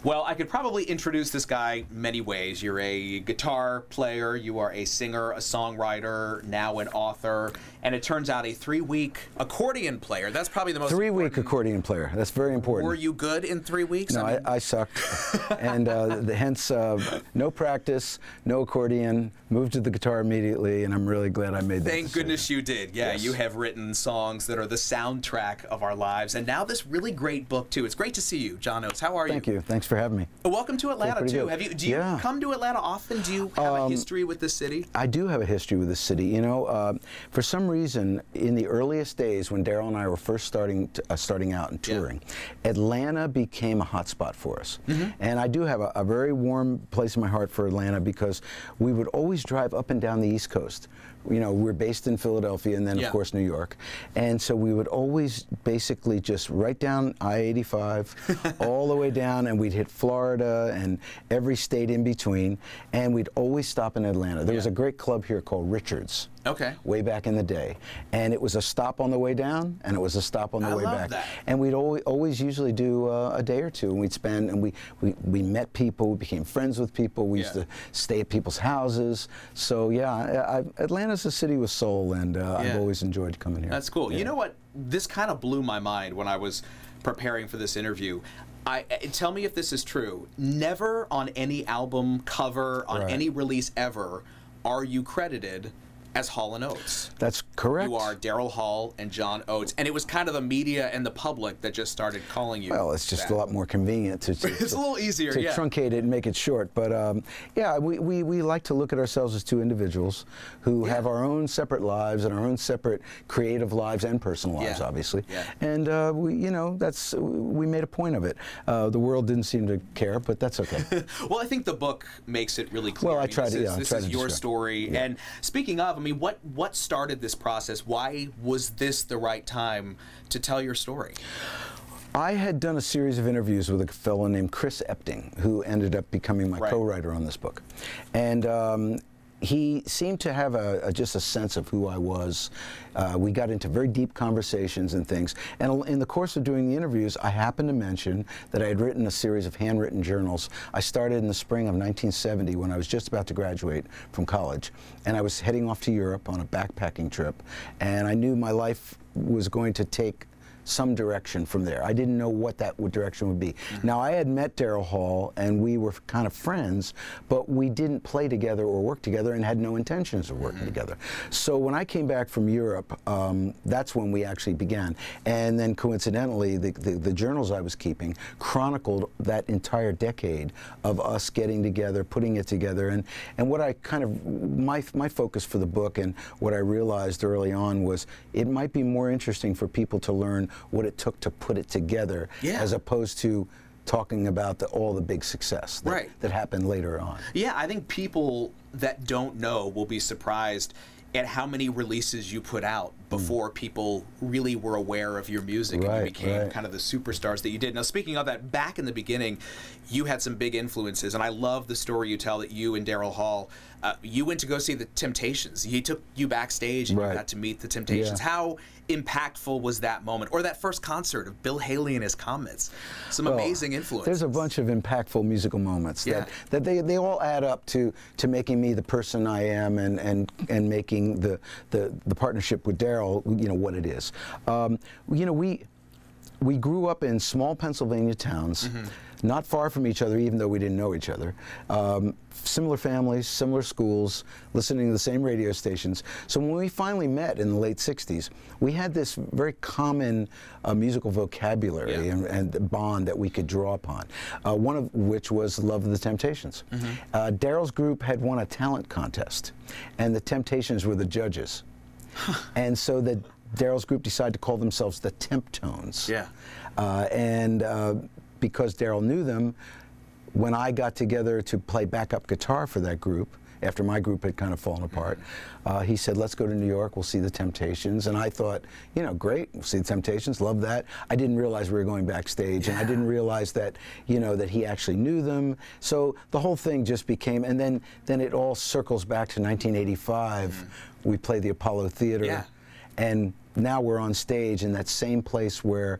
Well, I could probably introduce this guy many ways. You're a guitar player, you are a singer, a songwriter, now an author, and it turns out a 3-week accordion player. That's probably the most 3-week accordion player. That's very important. Were you good in 3 weeks? No, I sucked. And hence, no practice, no accordion, moved to the guitar immediately, and I'm really glad I made that Thank decision. goodness you did. Yeah, Yes. You have written songs that are the soundtrack of our lives, and now this really great book, too. It's great to see you, John Oates. How are you? Thank you. Thanks for having me. Welcome to Atlanta, too. Good. Do you come to Atlanta often? Do you have a history with this city? I do have a history with this city. You know, for some reason, in the earliest days when Daryl and I were first starting out and touring, Atlanta became a hot spot for us. And I do have a very warm place in my heart for Atlanta because we would always drive up and down the East Coast. You know, we're based in Philadelphia and then, of course, New York. And so we would always basically just right down I-85 all the way down, and we'd hit Florida and every state in between. And we'd always stop in Atlanta. There was a great club here called Richard's. Okay. Way back in the day. And it was a stop on the way down, and it was a stop on the way back. That. And we'd always usually do a day or two, and we'd spend, and we met people, we became friends with people, we used to stay at people's houses. So yeah, Atlanta's a city with soul, and I've always enjoyed coming here. That's cool. You know what? This kind of blew my mind when I was preparing for this interview. Tell me if this is true. Never on any album cover, on any release ever, are you credited as Hall and Oates. That's correct. You are Daryl Hall and John Oates, and it was kind of the media and the public that just started calling you. Well, it's just a lot more convenient to it's a little easier, to truncate it and make it short. But yeah, we like to look at ourselves as two individuals who have our own separate lives and our own separate creative lives and personal lives, obviously. And we made a point of it. The world didn't seem to care, but that's okay. Well, I think the book makes it really clear. Well, This is your story. And speaking of, I mean, what started this process? Why was this the right time to tell your story? I had done a series of interviews with a fellow named Chris Epting, who ended up becoming my co-writer on this book. And he seemed to have just a sense of who I was. We got into very deep conversations and things. And in the course of doing the interviews, I happened to mention that I had written a series of handwritten journals. I started in the spring of 1970 when I was just about to graduate from college. And I was heading off to Europe on a backpacking trip. And I knew my life was going to take some direction from there. I didn't know what that direction would be. Now, I had met Daryl Hall, and we were kind of friends, but we didn't play together or work together and had no intentions of working together. So when I came back from Europe, that's when we actually began. And then coincidentally, the journals I was keeping chronicled that entire decade of us getting together, putting it together. And what I kind of, my focus for the book and what I realized early on was it might be more interesting for people to learn what it took to put it together, as opposed to talking about all the big success that happened later on. Yeah, I think people that don't know will be surprised at how many releases you put out before people really were aware of your music and you became kind of the superstars that you did. Now, speaking of that, back in the beginning, you had some big influences, and I love the story you tell that you and Daryl Hall, you went to go see the Temptations. He took you backstage and you got to meet the Temptations. How impactful was that moment? Or that first concert of Bill Haley and his Comets? Some amazing influences. There's a bunch of impactful musical moments that they all add up to making me the person I am and making the partnership with Daryl, you know, what it is. You know, we grew up in small Pennsylvania towns, not far from each other, even though we didn't know each other. Similar families, similar schools, listening to the same radio stations. So when we finally met in the late 60s, we had this very common musical vocabulary and bond that we could draw upon, one of which was love of the Temptations. Daryl's group had won a talent contest, and the Temptations were the judges. And so Daryl's group decided to call themselves the Temptones. Because Daryl knew them, when I got together to play backup guitar for that group, after my group had kind of fallen apart, he said, let's go to New York, we'll see the Temptations. And I thought, you know, great, we'll see the Temptations, love that. I didn't realize we were going backstage, and I didn't realize that, you know, that he actually knew them. So the whole thing just became, and then it all circles back to 1985. We played the Apollo Theater, and now we're on stage in that same place where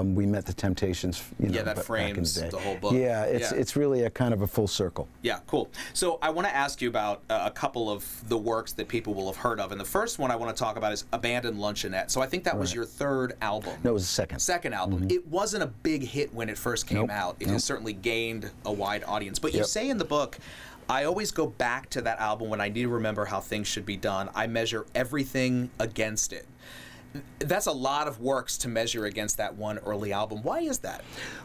we met the Temptations. That frames the whole book. Yeah, it's really a kind of a full circle. Yeah, cool. So I want to ask you about a couple of the works that people will have heard of, and the first one I want to talk about is Abandoned Luncheonette. So I think that was your third album. No, it was the second. Second album. It wasn't a big hit when it first came out. It has certainly gained a wide audience. But you say in the book, I always go back to that album when I need to remember how things should be done. I measure everything against it. That's a lot of works to measure against that one early album. Why is that?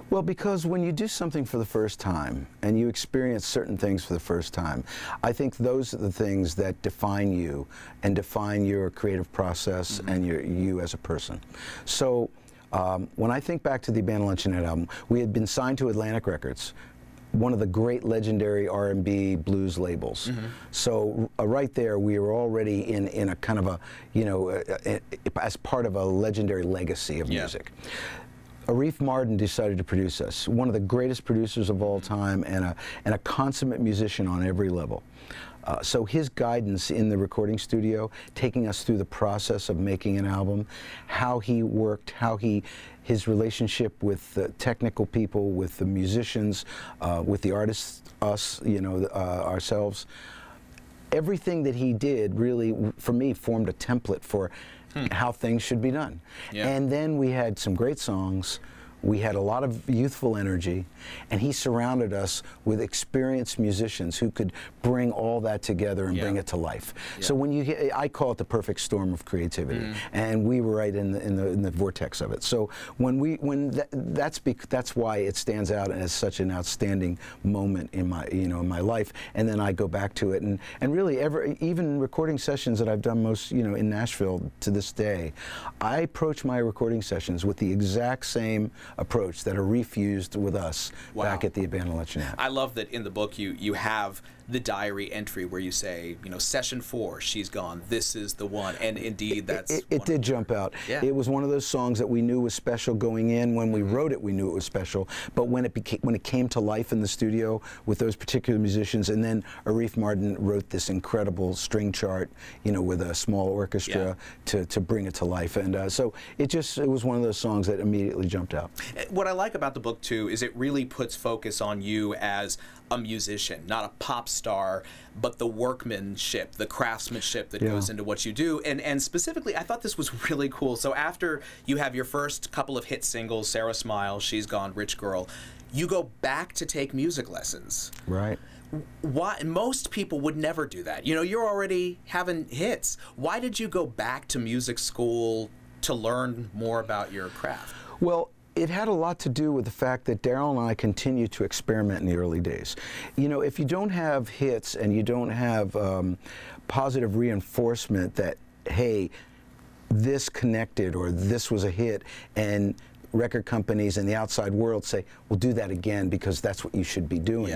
Well, because when you do something for the first time and you experience certain things for the first time, I think those are the things that define you and define your creative process and you as a person. So when I think back to the Abandoned Luncheonette album, we had been signed to Atlantic Records, one of the great legendary R&B blues labels. So right there, we were already in a kind of a, as part of a legendary legacy of music. Arif Mardin decided to produce us, one of the greatest producers of all time and a consummate musician on every level. So his guidance in the recording studio, taking us through the process of making an album, how he worked, his relationship with the technical people, with the musicians, with the artists, us, ourselves. Everything that he did really, for me, formed a template for how things should be done. And then we had some great songs. We had a lot of youthful energy, and he surrounded us with experienced musicians who could bring all that together and bring it to life. So when you, I call it the perfect storm of creativity, and we were right in the vortex of it. So that's why it stands out as such an outstanding moment in my in my life. And then I go back to it, and really even recording sessions that I've done most in Nashville to this day, I approach my recording sessions with the exact same approach that Arif used with us back at the Abandoned Luncheonette. I love that in the book you have the diary entry where you say, session 4, she's gone, this is the one, and indeed that's it did jump out. It was one of those songs that we knew was special going in. When we wrote it, we knew it was special, but when it came to life in the studio with those particular musicians, and then Arif Mardin wrote this incredible string chart, with a small orchestra to bring it to life, and so it was one of those songs that immediately jumped out. What I like about the book too is it really puts focus on you as a musician, not a pop star, but the workmanship, the craftsmanship that goes into what you do. And specifically, I thought this was really cool. So after you have your first couple of hit singles, Sarah Smile, She's Gone, Rich Girl, you go back to take music lessons. Right. Why? Most people would never do that. You're already having hits. Why did you go back to music school to learn more about your craft? Well, it had a lot to do with the fact that Daryl and I continued to experiment in the early days. If you don't have hits and you don't have positive reinforcement that, hey, this connected or this was a hit, and record companies and the outside world say, well, do that again because that's what you should be doing.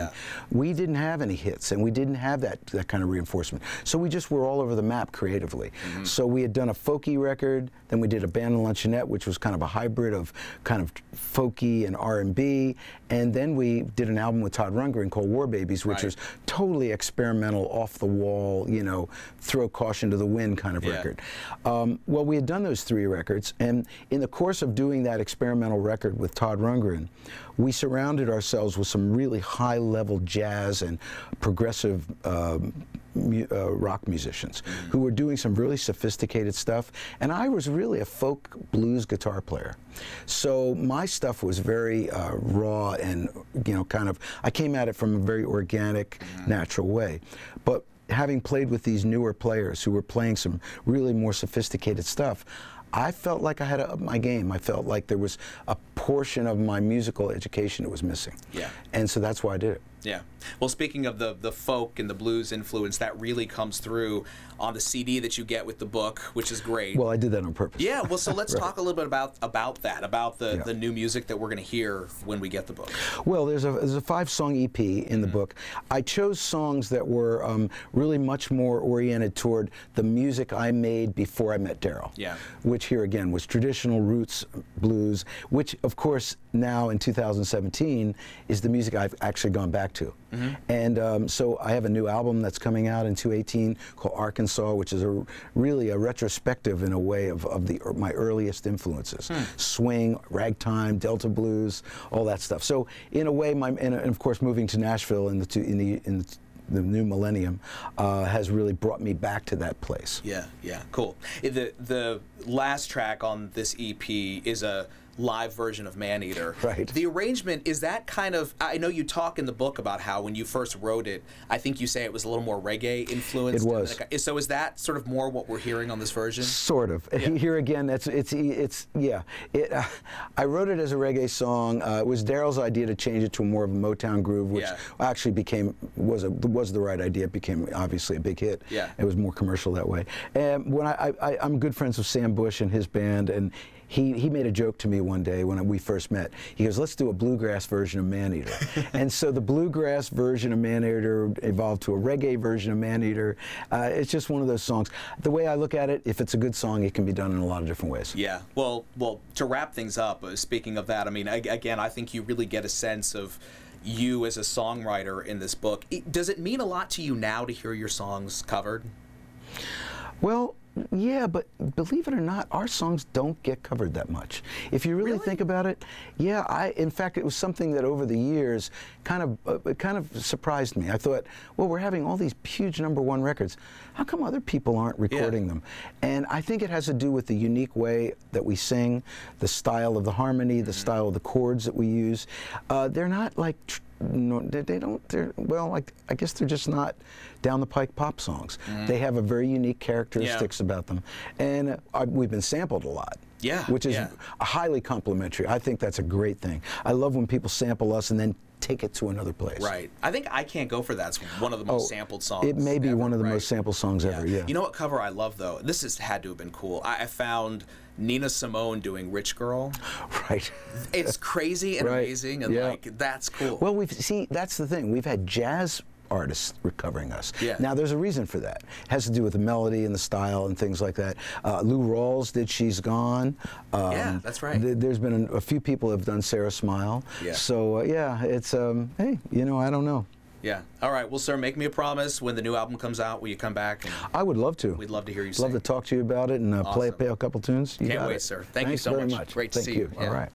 We didn't have any hits, and we didn't have that kind of reinforcement. So we just were all over the map creatively. So we had done a folky record, then we did Abandoned Luncheonette, which was kind of a hybrid of kind of folky and R&B, and then we did an album with Todd Rundgren called War Babies, which was totally experimental, off the wall, throw caution to the wind kind of record. Well, we had done those 3 records, and in the course of doing that experimental record with Todd Rundgren, we surrounded ourselves with some really high-level jazz and progressive rock musicians who were doing some really sophisticated stuff, and I was really a folk blues guitar player. So my stuff was very raw and, I came at it from a very organic, natural way. But having played with these newer players who were playing some really more sophisticated stuff, I felt like I had to up my game. I felt like there was a portion of my musical education that was missing. And so that's why I did it. Well, speaking of the folk and the blues influence, that really comes through on the CD that you get with the book, which is great. Well, I did that on purpose. Well, so let's talk a little bit about that, about the new music that we're going to hear when we get the book. Well, there's a 5-song EP in the book. I chose songs that were really much more oriented toward the music I made before I met Daryl. Which here again was traditional roots blues, which of course now in 2017 is the music I've actually gone back back to. And so I have a new album that's coming out in 2018 called Arkansas, which is really a retrospective in a way of my earliest influences. Swing, ragtime, Delta blues, all that stuff. So in a way, and of course moving to Nashville in the new millennium has really brought me back to that place. Yeah, cool. The last track on this EP is a live version of Maneater. Right. The arrangement, is that kind of, I know you talk in the book about how when you first wrote it, I think you say it was a little more reggae influenced. It was. So is that sort of more what we're hearing on this version? Sort of. Yeah. Here again, I wrote it as a reggae song. It was Daryl's idea to change it to more of a Motown groove, which actually was the right idea. It became obviously a big hit. Yeah. It was more commercial that way. And when I'm good friends with Sam Bush and his band, and he made a joke to me one day when we first met. He goes, let's do a bluegrass version of Maneater. And so the bluegrass version of Maneater evolved to a reggae version of Maneater. It's just one of those songs. The way I look at it, if it's a good song, it can be done in a lot of different ways. Yeah. Well, to wrap things up, speaking of that, I mean, again, I think you really get a sense of you as a songwriter in this book. Does it mean a lot to you now to hear your songs covered? Well, yeah, but believe it or not, our songs don't get covered that much. If you really think about it, yeah. In fact, it was something that over the years kind of surprised me. I thought, well, we're having all these huge #1 records. How come other people aren't recording them? And I think it has to do with the unique way that we sing, the style of the harmony, the style of the chords that we use. They're not like. No, I guess they're just not down the pike pop songs. They have a very unique characteristics about them, and we've been sampled a lot. Yeah, which is highly complimentary. I think that's a great thing. I love when people sample us and then take it to another place. Right. I think I Can't Go For That's one of the most sampled songs. It may be ever, one of the most sampled songs ever. Yeah. You know what cover I love though? This had to have been cool. I found Nina Simone doing Rich Girl. Right. It's crazy and amazing, and like that's cool. Well, that's the thing. We've had jazz artists recovering us. Yeah. Now there's a reason for that. It has to do with the melody and the style and things like that. Lou Rawls did She's Gone. Yeah, that's right. There's been a few people have done Sarah Smile. Yeah. So it's hey, I don't know. Yeah. All right. Well, sir, make me a promise. When the new album comes out, will you come back? I would love to. We'd love to hear you sing. Love to talk to you about it and play a couple tunes. Can't wait, sir. Thank you so much. Great to see you. All right.